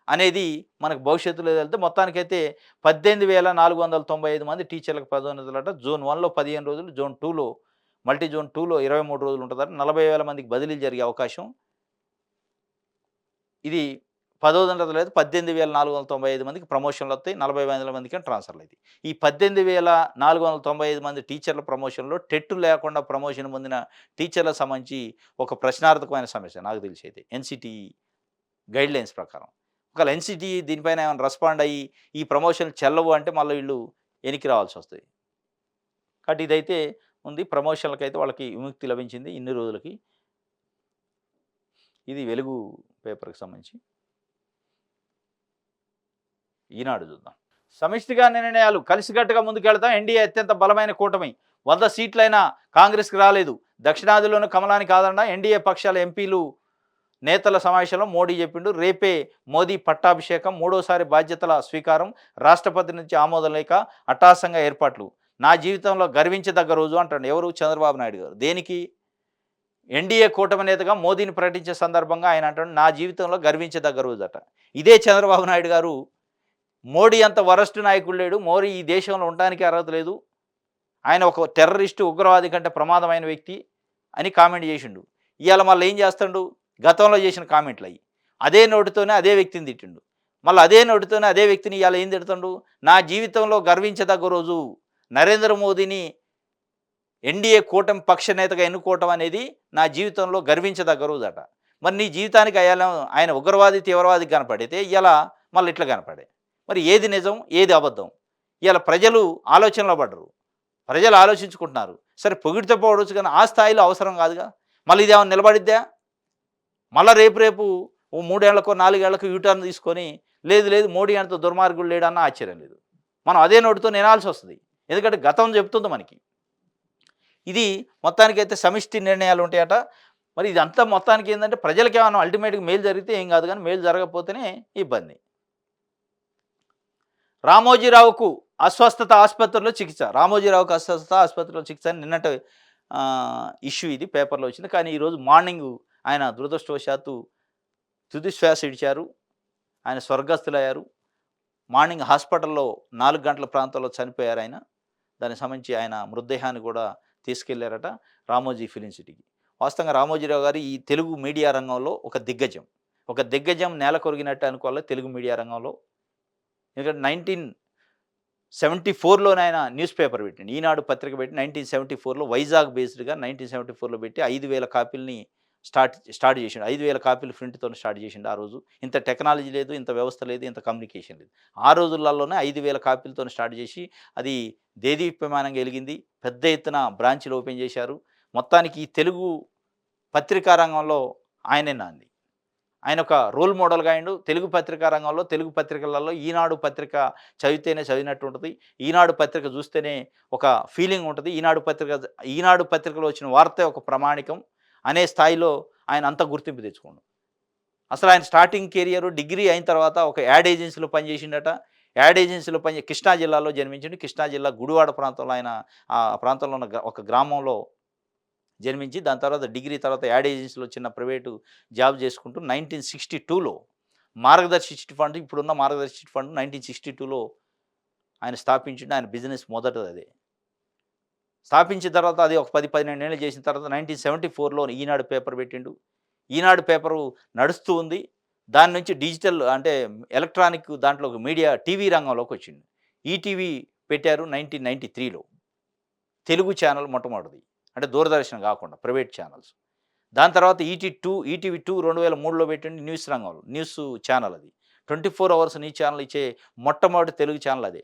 అనేది మనకు భవిష్యత్తులో వెళ్తే మొత్తానికైతే 18,495 మంది టీచర్లకు పదోన్నతులట. జోన్ 1లో 15 రోజులు, జోన్ 2లో మల్టీజోన్ 2లో 23 రోజులు ఉంటుందట. 40,000 మందికి బదిలీలు జరిగే అవకాశం. ఇది పదోన్నతులు లేదు. 18,495 మందికి ప్రమోషన్లు వస్తాయి. 40,000 మందికి ట్రాన్స్ఫర్లు అవుతాయి. ఈ 18,495 మంది టీచర్ల ప్రమోషన్లో టెట్ లేకుండా ప్రమోషన్ పొందిన టీచర్లకు సంబంధించి ఒక ప్రశ్నార్థకమైన సమస్య నాకు తెలిసి అయితే ఎన్సిటిఈ గైడ్లైన్స్ ప్రకారం. ఒకవేళ ఎన్సిటీ దీనిపైన ఏమైనా రెస్పాండ్ అయ్యి ఈ ప్రమోషన్లు చెల్లవు అంటే మళ్ళీ వీళ్ళు వెనక్కి రావాల్సి వస్తుంది. కాబట్టి ఇదైతే ఉంది. ప్రమోషన్లకి అయితే వాళ్ళకి విముక్తి లభించింది ఇన్ని రోజులకి. ఇది వెలుగు పేపర్కి సంబంధించి. ఈనాడు చూద్దాం. సమిష్టిగా నిర్ణయాలు, కలిసికట్టుగా ముందుకెళ్తాం. ఎన్డీఏ అత్యంత బలమైన కూటమి. 100 సీట్లైనా కాంగ్రెస్కి రాలేదు. దక్షిణాదిలోనూ కమలానికి ఆదరణ. ఎన్డీఏ పక్షాల ఎంపీలు నేతల సమావేశంలో మోడీ చెప్పిండు. రేపే మోదీ పట్టాభిషేకం, 3వ సారి బాధ్యతల స్వీకారం. రాష్ట్రపతి నుంచి ఆమోదం లేక అట్టహాసంగా ఏర్పాట్లు. నా జీవితంలో గర్వించదగ్గ రోజు అంటాడు. ఎవరు? చంద్రబాబు నాయుడు గారు. దేనికి? ఎన్డీఏ కూటమి నేతగా మోదీని ప్రకటించే సందర్భంగా ఆయన అంటాడు నా జీవితంలో గర్వించదగ్గ రోజట. ఇదే చంద్రబాబు నాయుడు గారు మోడీ అంత వరస్ట్ నాయకుడు లేడు. మోడీ ఈ దేశంలో ఉండడానికి అర్హత లేదు. ఆయన ఒక టెర్రరిస్టు, ఉగ్రవాది కంటే ప్రమాదమైన వ్యక్తి అని కామెంట్ చేసిండు. ఇవాళ మళ్ళీ ఏం చేస్తాడు? గతంలో చేసిన కామెంట్లు అయ్యి. అదే నోటితోనే అదే వ్యక్తిని తిట్టిండు. మళ్ళీ అదే నోటితోనే అదే వ్యక్తిని ఇవాళ ఏం తిడుతుండు? నా జీవితంలో గర్వించదగ్గ రోజు నరేంద్ర మోదీని ఎన్డీఏ కూటమి పక్ష నేతగా ఎన్నుకోవటం అనేది నా జీవితంలో గర్వించదగ్గ రోజట. మరి నీ జీవితానికి ఆయన ఉగ్రవాది, తీవ్రవాది కనపడితే ఇలా మళ్ళీ ఇట్లా కనపడే. మరి ఏది నిజం, ఏది అబద్ధం? ఇలా ప్రజలు ఆలోచనలో పడ్డరు. ప్రజలు ఆలోచించుకుంటున్నారు. సరే పొగిడితే పోవచ్చు కానీ ఆ స్థాయిలో అవసరం కాదుగా. మళ్ళీ ఇది ఏమైనా నిలబడిద్దా? మళ్ళీ రేపు ఓ 3 ఏళ్లకో 4 ఏళ్లకో యూటర్న్ తీసుకొని లేదు లేదు మోడీ అంత దుర్మార్గుడు లేడన్న ఆశ్చర్యం లేదు. మనం అదే నోటితో వినాల్సి వస్తుంది. ఎందుకంటే గతం చెప్తుంది మనకి. ఇది మొత్తానికైతే సమిష్టి నిర్ణయాలు ఉంటాయట. మరి ఇదంతా మొత్తానికి ఏంటంటే ప్రజలకి ఏమైనా అల్టిమేట్గా మేలు జరిగితే ఏం కాదు కానీ మేలు జరగకపోతేనే ఇబ్బంది. రామోజీరావుకు అస్వస్థత ఆసుపత్రిలో చికిత్స. రామోజీరావుకు అస్వస్థత ఆసుపత్రిలో చికిత్స అని నిన్నటి ఇష్యూ ఇది పేపర్లో వచ్చింది. కానీ ఈరోజు మార్నింగ్ ఆయన దురదృష్టవశాత్తు తుది శ్వాస ఇడిచారు. ఆయన స్వర్గస్థులయ్యారు. మార్నింగ్ హాస్పిటల్లో 4 గంటల ప్రాంతంలో చనిపోయారు ఆయన. దానికి సంబంధించి ఆయన మృతదేహాన్ని కూడా తీసుకెళ్లారట రామోజీ ఫిలిం సిటీకి. వాస్తవంగా రామోజీరావు గారు ఈ తెలుగు మీడియా రంగంలో ఒక దిగ్గజం. ఒక దిగ్గజం నేల కొరిగినట్టు అనుకోవాలి తెలుగు మీడియా రంగంలో. ఎందుకంటే 1974లోనే ఆయన న్యూస్ పేపర్ పెట్టిండు. ఈనాడు పత్రిక పెట్టి 1974లో వైజాగ్ బేస్డ్గా 1974లో పెట్టి 5,000 కాపీలని స్టార్ట్ చేసిండు. 5,000 కాపీలు ప్రింట్తో స్టార్ట్ చేసిండు. ఆ రోజు ఇంత టెక్నాలజీ లేదు, ఇంత వ్యవస్థ లేదు, ఇంత కమ్యూనికేషన్ లేదు. ఆ రోజులలోనే 5,000 కాపీలతో స్టార్ట్ చేసి అది దేదీప్యమానంగా వెలిగింది. పెద్ద ఎత్తున బ్రాంచ్లు ఓపెన్ చేశారు. మొత్తానికి ఈ తెలుగు పత్రికా రంగంలో ఆయనే నాంది. ఆయన ఒక రోల్ మోడల్గా అయిండు. తెలుగు పత్రికా రంగంలో తెలుగు పత్రికలలో ఈనాడు పత్రిక చదివితేనే చదివినట్టు ఉంటుంది. ఈనాడు పత్రిక చూస్తేనే ఒక ఫీలింగ్ ఉంటుంది. ఈనాడు పత్రికలో వచ్చిన వార్తే ఒక ప్రామాణికం అనే స్థాయిలో ఆయన అంత గుర్తింపు తెచ్చుకోండు. అసలు ఆయన స్టార్టింగ్ కెరియర్ డిగ్రీ అయిన తర్వాత ఒక యాడ్ ఏజెన్సీలో పనిచేసిండట. యాడ్ ఏజెన్సీలో కృష్ణా జిల్లాలో జన్మించిండు. కృష్ణా జిల్లా గుడివాడ ప్రాంతంలో ఆయన ఆ ప్రాంతంలో ఉన్న ఒక గ్రామంలో జన్మించి దాని తర్వాత డిగ్రీ తర్వాత యాడ్ ఏజెన్సీలో చిన్న ప్రైవేటు జాబ్ చేసుకుంటూ 1962లో మార్గదర్శి చిట్ ఫండ్, ఇప్పుడున్న మార్గదర్శి చిట్ ఫండ్ 1962లో ఆయన స్థాపించిండు. ఆయన బిజినెస్ మొదటిది అదే. స్థాపించిన తర్వాత అది ఒక 10-12 ఏళ్ళు చేసిన తర్వాత 1974లో ఈనాడు పేపర్ పెట్టిండు. ఈనాడు పేపరు నడుస్తూ ఉంది. దాని నుంచి డిజిటల్ అంటే ఎలక్ట్రానిక్ దాంట్లో మీడియా టీవీ రంగంలోకి వచ్చిండు. ఈటీవీ పెట్టారు 1993లో. తెలుగు ఛానల్ మొట్టమొదటిది. అంటే దూరదర్శన్ కాకుండా ప్రైవేట్ ఛానల్స్. దాని తర్వాత ఈటీవీ 2 2003లో పెట్టిండు న్యూస్ రంగంలో. న్యూస్ ఛానల్ అది. 24 అవర్స్ న్యూస్ ఛానల్ ఇచ్చే మొట్టమొదటి తెలుగు ఛానల్ అదే.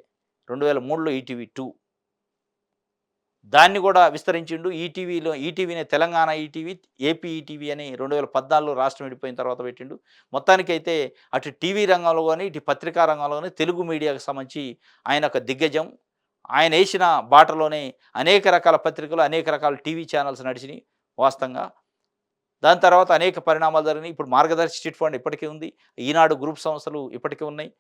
2003లో ఈటీవీ 2. దాన్ని కూడా విస్తరించిండు. ఈటీవీని తెలంగాణ ఈటీవీ, ఏపీ ఈటీవీ అని 2014లో రాష్ట్రం విడిపోయిన తర్వాత పెట్టిండు. మొత్తానికైతే అటు టీవీ రంగంలో కానీ ఇటు పత్రికా రంగంలో కానీ తెలుగు మీడియాకు సంబంధించి ఆయన ఒక దిగ్గజం. ఆయన వేసిన బాటలోనే అనేక రకాల పత్రికలు, అనేక రకాల టీవీ ఛానల్స్ నడిచినాయి వాస్తవంగా. దాని తర్వాత అనేక పరిణామాలు జరిగినాయి. ఇప్పుడు మార్గదర్శి చిట్ ఫండ్ ఇప్పటికీ ఉంది. ఈనాడు గ్రూప్ సంస్థలు ఇప్పటికీ ఉన్నాయి.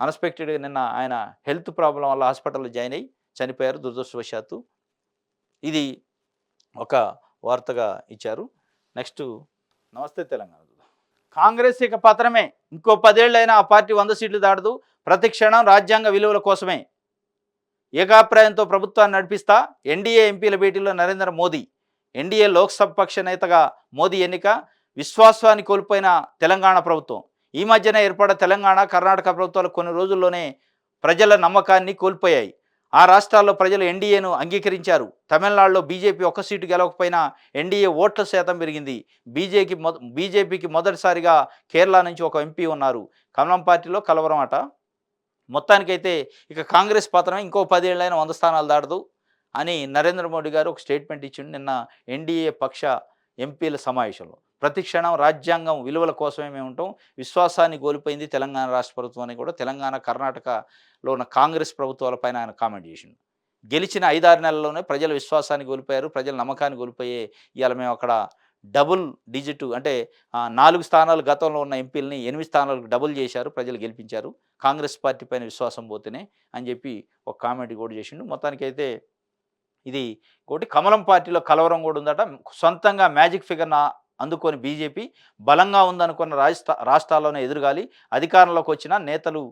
అన్ఎక్స్పెక్టెడ్గా నిన్న ఆయన హెల్త్ ప్రాబ్లం వల్ల హాస్పిటల్లో జాయిన్ అయ్యి చనిపోయారు దురదృష్టవశాత్తు. ఇది ఒక వార్తగా ఇచ్చారు. నెక్స్ట్ నమస్తే తెలంగాణ. కాంగ్రెస్ ఇక పతనమే. ఇంకో 10 ఏళ్ళైనా ఆ పార్టీ 100 సీట్లు దాటదు. ప్రతి క్షణం రాజ్యాంగ విలువల కోసమే. ఏకాభిప్రాయంతో ప్రభుత్వాన్ని నడిపిస్తా. ఎన్డీఏ ఎంపీల భేటీలో నరేంద్ర మోదీ. ఎన్డీఏ లోక్సభ పక్ష నేతగా మోదీ ఎన్నిక. విశ్వాసాన్ని కోల్పోయిన తెలంగాణ ప్రభుత్వం. ఈ మధ్యన ఏర్పడ్డ తెలంగాణ, కర్ణాటక ప్రభుత్వాలు కొన్ని రోజుల్లోనే ప్రజల నమ్మకాన్ని కోల్పోయాయి. ఆ రాష్ట్రాల్లో ప్రజలు ఎన్డీఏను అంగీకరించారు. తమిళనాడులో బీజేపీ 1 సీటు గెలవకపోయినా ఎన్డీఏ ఓట్ల శాతం పెరిగింది. బీజేపీకి మొదటిసారిగా కేరళ నుంచి ఒక ఎంపీ ఉన్నారు. కమలం పార్టీలో కలవరం అట. మొత్తానికైతే ఇక కాంగ్రెస్ పతనం ఇంకో 10 ఏళ్ళైనా 100 స్థానాలు దాటదు అని నరేంద్ర మోడీ గారు ఒక స్టేట్మెంట్ ఇచ్చిండు నిన్న ఎన్డీఏ పక్ష ఎంపీల సమావేశంలో. ప్రతి క్షణం రాజ్యాంగం విలువల కోసమే మేము ఉంటాం. విశ్వాసాన్ని కోల్పోయింది తెలంగాణ రాష్ట్ర ప్రభుత్వం అని కూడా తెలంగాణ, కర్ణాటకలో ఉన్న కాంగ్రెస్ ప్రభుత్వాలపైన ఆయన కామెంట్ చేసిండు. గెలిచిన 5-6 నెలల్లోనే ప్రజల విశ్వాసాన్ని కోల్పోయారు, ప్రజల నమ్మకాన్ని కోల్పోయే ఇవాళ మేము అక్కడ డబుల్ డిజిట్ అంటే 4 స్థానాలు గతంలో ఉన్న ఎంపీలని 8 స్థానాలకు డబుల్ చేశారు, ప్రజలు గెలిపించారు. కాంగ్రెస్ పార్టీ పైన విశ్వాసం పోతేనే అని చెప్పి ఒక కామెంట్ కూడా చేసిండు. మొత్తానికైతే ఇది ఇంకోటి కమలం పార్టీలో కలవరం కూడా ఉందట. సొంతంగా మ్యాజిక్ ఫిగర్‌ని అందుకొని బీజేపీ బలంగా ఉందనుకున్న రాష్ట్రాల్లోనే ఎదురుగాలి. అధికారంలోకి వచ్చిన నేతలు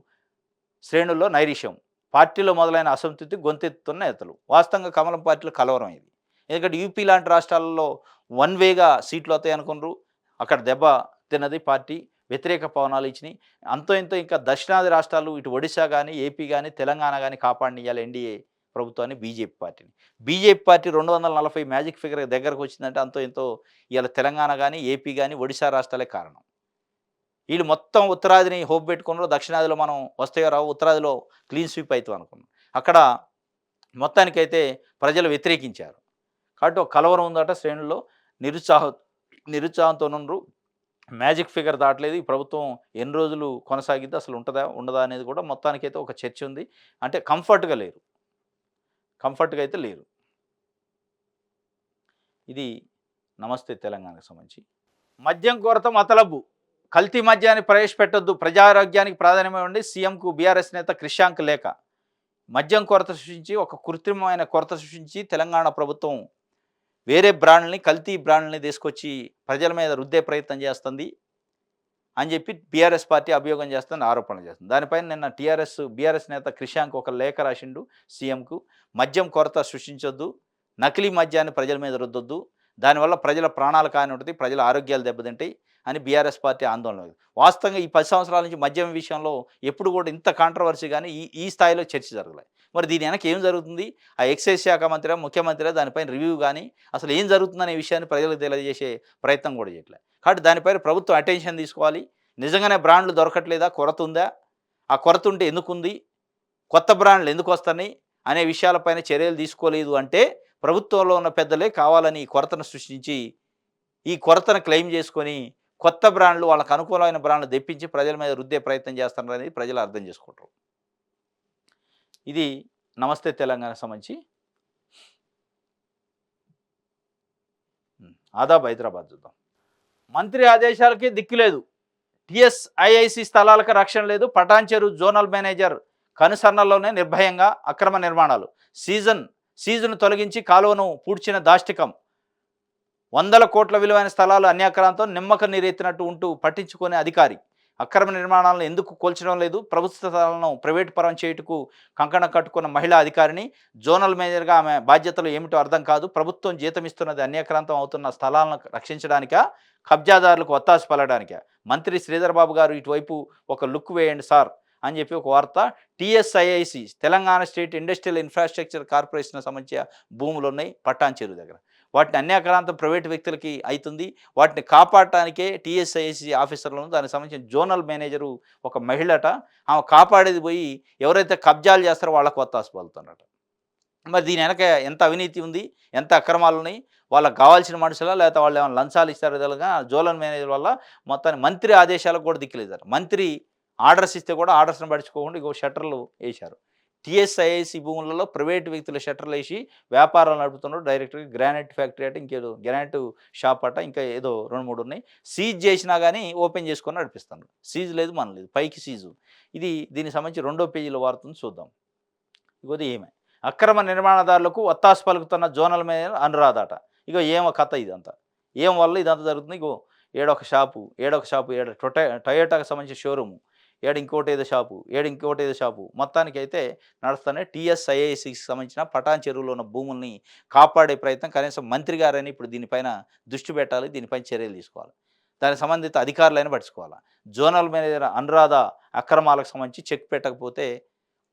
శ్రేణుల్లో నైరిష్యం. పార్టీలో మొదలైన అసంతృప్తి గొంతెత్తుతున్న నేతలు. వాస్తవంగా కమలం పార్టీలో కలవరం ఇది. ఎందుకంటే యూపీ లాంటి రాష్ట్రాలలో వన్ వేగా సీట్లు వస్తాయనుకున్నారు. అక్కడ దెబ్బ తిన్నది పార్టీ. వ్యతిరేక పవనాలు ఇచ్చినాయి. అంతో ఇంతో ఇంకా దక్షిణాది రాష్ట్రాలు ఇటు ఒడిశా గానీ, ఏపీ గానీ, తెలంగాణ గానీ కాపాడనియ్యాలి ఎన్డీఏ ప్రభుత్వాన్ని బీజేపీ పార్టీని. బీజేపీ పార్టీ 240 మ్యాజిక్ ఫిగర్ దగ్గరకు వచ్చిందంటే అంతో ఇంతో ఇవాళ తెలంగాణ గానీ, ఏపీ గానీ, ఒడిశా రాష్ట్రాలే కారణం. వీళ్ళు మొత్తం ఉత్తరాదిని హోప్ పెట్టుకున్నారు. దక్షిణాదిలో మనం వస్తాయో రావో ఉత్తరాదిలో క్లీన్ స్వీప్ అవుతాం అనుకున్నాం. అక్కడ మొత్తానికైతే ప్రజలు వ్యతిరేకించారు. కాబట్టి ఒక కలవరం ఉందట శ్రేణుల్లో. నిరుత్సాహ నిరుత్సాహంతోనుండ్రు. మ్యాజిక్ ఫిగర్ దాటలేదు. ఈ ప్రభుత్వం ఎన్ని రోజులు కొనసాగిద్ది, అసలు ఉంటదా? ఉండదా? అనేది కూడా మొత్తానికైతే ఒక చర్చ ఉంది. అంటే కంఫర్ట్‌గా లేరు. కంఫర్ట్‌గా అయితే లేరు. ఇది నమస్తే తెలంగాణకు సంబంధించి. మద్యం కొరత మతలబు. కల్తీ మద్యాన్ని ప్రవేశపెట్టొద్దు. ప్రజారోగ్యానికి ప్రాధాన్యమివ్వండి. సీఎంకు బీఆర్ఎస్ నేత క్రిషాంక్ లేఖ. మద్యం కొరత సృష్టించి ఒక కృత్రిమమైన కొరత సృష్టించి తెలంగాణ ప్రభుత్వం వేరే బ్రాండ్‌లని, కల్తీ బ్రాండ్‌లని తీసుకొచ్చి ప్రజల మీద రుద్దే ప్రయత్నం చేస్తుంది అని చెప్పి బీఆర్ఎస్ పార్టీ అభియోగం చేస్తుంది, ఆరోపణలు చేస్తుంది. దానిపైన నిన్న బీఆర్ఎస్ నేత క్రిషాంక్ ఒక లేఖ రాసిండు సీఎంకు. మద్యం కొరత సృష్టించొద్దు, నకిలీ మద్యాన్ని ప్రజల మీద రుద్దొద్దు, దానివల్ల ప్రజల ప్రాణాలు కాని ఉంటుంది, ప్రజల ఆరోగ్యాలు దెబ్బతింటాయి అని బీఆర్ఎస్ పార్టీ ఆందోళన. వాస్తవంగా ఈ 10 సంవత్సరాల నుంచి మద్యం విషయంలో ఎప్పుడు కూడా ఇంత కాంట్రవర్సీ కానీ ఈ స్థాయిలో చర్చ జరగలేదు. మరి దీని వెనక ఏం జరుగుతుంది? ఆ ఎక్సైజ్ శాఖ మంత్రి, ముఖ్యమంత్రి దానిపైన రివ్యూ కానీ అసలు ఏం జరుగుతుందనే విషయాన్ని ప్రజలకు తెలియజేసే ప్రయత్నం కూడా చేయట్లేదు. కాబట్టి దానిపైన ప్రభుత్వం అటెన్షన్ తీసుకోవాలి. నిజంగానే బ్రాండ్లు దొరకట్లేదా? కొరత ఉందా? ఆ కొరత ఉంటే ఎందుకుంది? కొత్త బ్రాండ్లు ఎందుకు వస్తున్నాయి అనే విషయాలపైన చర్యలు తీసుకోలేదు అంటే ప్రభుత్వంలో ఉన్న పెద్దలే కావాలని ఈ కొరతను సృష్టించి ఈ కొరతను క్లెయిమ్ చేసుకొని కొత్త బ్రాండ్లు, వాళ్ళకు అనుకూలమైన బ్రాండ్లు తెప్పించి ప్రజల మీద రుద్దే ప్రయత్నం చేస్తున్నారనేది ప్రజలు అర్థం చేసుకుంటారు. ఇది నమస్తే తెలంగాణకు సంబంధించి. ఆదాబ్ హైదరాబాద్ చూద్దాం. మంత్రి ఆదేశాలకి దిక్కులేదు. టీఎస్ఐఐసి స్థలాలకు రక్షణ లేదు. పటాన్చెరు జోనల్ మేనేజర్ కనుసన్నల్లోనే నిర్భయంగా అక్రమ నిర్మాణాలు. సీజన్ తొలగించి కాలువను పూడ్చిన దాష్టికం. 100 కోట్ల విలువైన స్థలాలు అన్యాక్రాంతం నిమ్మక నీరెత్తినట్టు ఉంటూ పట్టించుకునే అధికారి. అక్రమ నిర్మాణాలను ఎందుకు కోల్చడం లేదు? ప్రభుత్వ స్థలాలను ప్రైవేటు పరం చేయుటకు కంకణం కట్టుకున్న మహిళా అధికారిని జోనల్ మేనేజర్గా ఆమె బాధ్యతలు ఏమిటో అర్థం కాదు. ప్రభుత్వం జీతమిస్తున్నది అన్యాక్రాంతం అవుతున్న స్థలాలను రక్షించడానికా, కబ్జాదారులకు ఒత్తాసు పలడానికా? మంత్రి శ్రీధర్ బాబు గారు ఇటువైపు ఒక లుక్ వేయండి సార్ అని చెప్పి ఒక వార్త. TSIIC Telangana state industrial infrastructure corporation సంబంధించిన భూములు ఉన్నాయి పట్టాన్చెరు దగ్గర. వాటిని అన్యాక్రాంతం ప్రైవేటు వ్యక్తులకి అవుతుంది. వాటిని కాపాడటానికే టీఎస్ఐసి ఆఫీసర్లను, దానికి సంబంధించిన జోనల్ మేనేజరు ఒక మహిళట. ఆమె కాపాడేది పోయి ఎవరైతే కబ్జాలు చేస్తారో వాళ్ళకు ఒత్తాసు పలుకుతున్నట. మరి దీని వెనక ఎంత అవినీతి ఉంది, ఎంత అక్రమాలు ఉన్నాయి, వాళ్ళకి కావాల్సిన మనుషులా లేకపోతే వాళ్ళు ఏమైనా లంచాలు ఇస్తారో తెలియగా జోనల్ మేనేజర్ వల్ల మొత్తాన్ని మంత్రి ఆదేశాలకు కూడా దిక్కులేదు. మంత్రి ఆర్డర్స్ ఇస్తే కూడా ఆర్డర్స్ని పడుచుకోకుండా ఇంకో షట్టర్లు వేశారు. టీఎస్ఐఐసి భూములలో ప్రైవేటు వ్యక్తుల షట్టర్లు వేసి వ్యాపారాలు నడుపుతున్నారు. డైరెక్ట్గా గ్రానైట్ ఫ్యాక్టరీ అట, ఇంకేదో గ్రానైట్ షాప్ అట, ఇంకా ఏదో 2-3 ఉన్నాయి. సీజ్ చేసినా కానీ ఓపెన్ చేసుకొని నడిపిస్తున్నారు. సీజ్ లేదు, మన లేదు, పైకి సీజు. దీనికి సంబంధించి 2వ పేజీలో వార్తను చూద్దాం. ఇగోది ఏమే అక్రమ నిర్మాణదారులకు ఒత్తాసు పలుకుతున్న జోనల్ మేనేజర్ అనురాధ. ఇగో ఏమో కథ ఇదంతా. ఏం వల్ల ఇదంతా జరుగుతుంది? ఇగో ఏడొక షాపు, టొయోటాకు సంబంధించిన షోరూము, ఇంకోటి ఏదో షాపు మొత్తానికైతే నడుస్తున్నాయి. టీఎస్ఐఐసికి సంబంధించిన పటాన్ చెరువులో ఉన్న భూముల్ని కాపాడే ప్రయత్నం కనీసం మంత్రి గారని ఇప్పుడు దీనిపైన దృష్టి పెట్టాలి, దీనిపైన చర్యలు తీసుకోవాలి. దానికి సంబంధిత అధికారులైనా పట్టుకోవాలి. జోనల్ మేనేజర్ అనురాధ అక్రమాలకు సంబంధించి చెక్ పెట్టకపోతే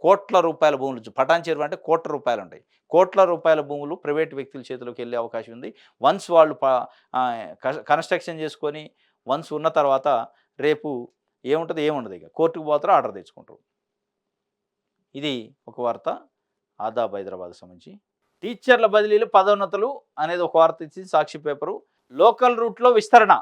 కోట్ల రూపాయల భూములు, పటాన్ చెరువు అంటే కోట్ల రూపాయలు ఉంటాయి. కోట్ల రూపాయల భూములు ప్రైవేట్ వ్యక్తుల చేతిలోకి వెళ్ళే అవకాశం ఉంది. వన్స్ వాళ్ళు కన్స్ట్రక్షన్ చేసుకొని వన్స్ ఉన్న తర్వాత రేపు ఏముండదు, ఇక కోర్టుకు పోతారో ఆర్డర్ తెచ్చుకుంటారు. ఇది ఒక వార్త ఆదాబ్ హైదరాబాద్కి సంబంధించి. టీచర్ల బదిలీలు పదోన్నతులు అనేది ఒక వార్త ఇచ్చింది సాక్షి పేపరు. లోకల్ రూట్లో విస్తరణ.